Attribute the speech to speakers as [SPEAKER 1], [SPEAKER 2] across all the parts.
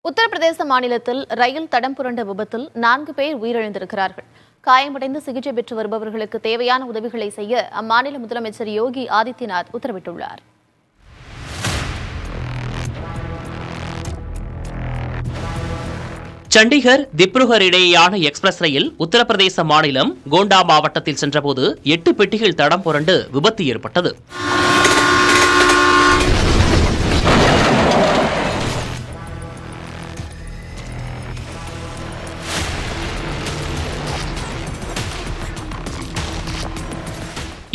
[SPEAKER 1] உத்தரப்பிரதேச மாநிலத்தில் ரயில் தடம் புரண்ட விபத்தில் 4 பேர் உயிரிழந்திருக்கிறார்கள். காயமடைந்து சிகிச்சை பெற்று வருபவர்களுக்கு தேவையான உதவிகளை செய்ய அம்மாநில முதலமைச்சர் யோகி ஆதித்யநாத் உத்தரவிட்டுள்ளார்.
[SPEAKER 2] சண்டிகர் திப்ருகர் இடையேயான எக்ஸ்பிரஸ் ரயில் உத்தரப்பிரதேச மாநிலம் கோண்டா மாவட்டத்தில் சென்றபோது 8 பெட்டிகள் தடம் புரண்டு விபத்து ஏற்பட்டது.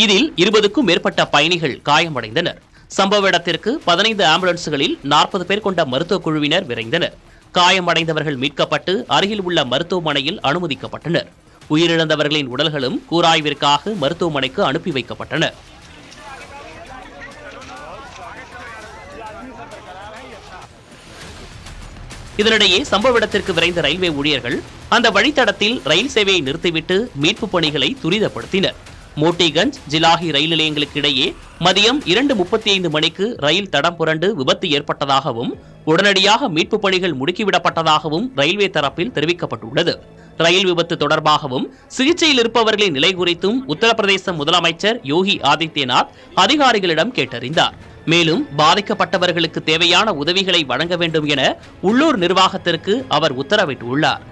[SPEAKER 2] இதில் 20க்கும் மேற்பட்ட பயணிகள் காயமடைந்தனர். சம்பவ இடத்திற்கு 15 ஆம்புலன்ஸ்களில் 40 பேர் கொண்ட மருத்துவக் குழுவினர் விரைந்தனர். காயமடைந்தவர்கள் மீட்கப்பட்டு அருகில் உள்ள மருத்துவமனையில் அனுமதிக்கப்பட்டனர். உயிரிழந்தவர்களின் உடல்களும் கூராய்விற்காக மருத்துவமனைக்கு அனுப்பி வைக்கப்பட்டன. இதனிடையே சம்பவ இடத்திற்கு விரைந்த ரயில்வே ஊழியர்கள் அந்த வழித்தடத்தில் ரயில் சேவையை நிறுத்திவிட்டு மீட்பு பணிகளை துரிதப்படுத்தினர். மோட்டிகஞ்ச் ஜிலாஹி ரயில் நிலையங்களுக்கு இடையே மதியம் 2:35 மணிக்கு ரயில் தடம் புரண்டு விபத்து ஏற்பட்டதாகவும் உடனடியாக மீட்பு பணிகள் முடுக்கிவிடப்பட்டதாகவும் ரயில்வே தரப்பில் தெரிவிக்கப்பட்டுள்ளது. ரயில் விபத்து தொடர்பாகவும் சிகிச்சையில் இருப்பவர்களின் நிலை குறித்தும் உத்தரப்பிரதேச முதலமைச்சர் யோகி ஆதித்யநாத் அதிகாரிகளிடம் கேட்டறிந்தார். மேலும் பாதிக்கப்பட்டவர்களுக்கு தேவையான உதவிகளை வழங்க வேண்டும் என உள்ளூர் நிர்வாகத்திற்கு அவர் உத்தரவிட்டுள்ளார்.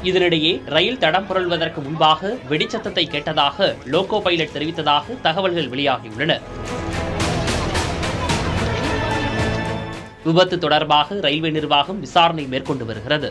[SPEAKER 2] இதனிடையே ரயில் தடம் புரள்வதற்கு முன்பாக வெடிச்சத்தத்தை கேட்டதாக லோகோ பைலட் தெரிவித்ததாக தகவல்கள் வெளியாகியுள்ளன. விபத்து தொடர்பாக ரயில்வே நிர்வாகம் விசாரணை மேற்கொண்டு வருகிறது.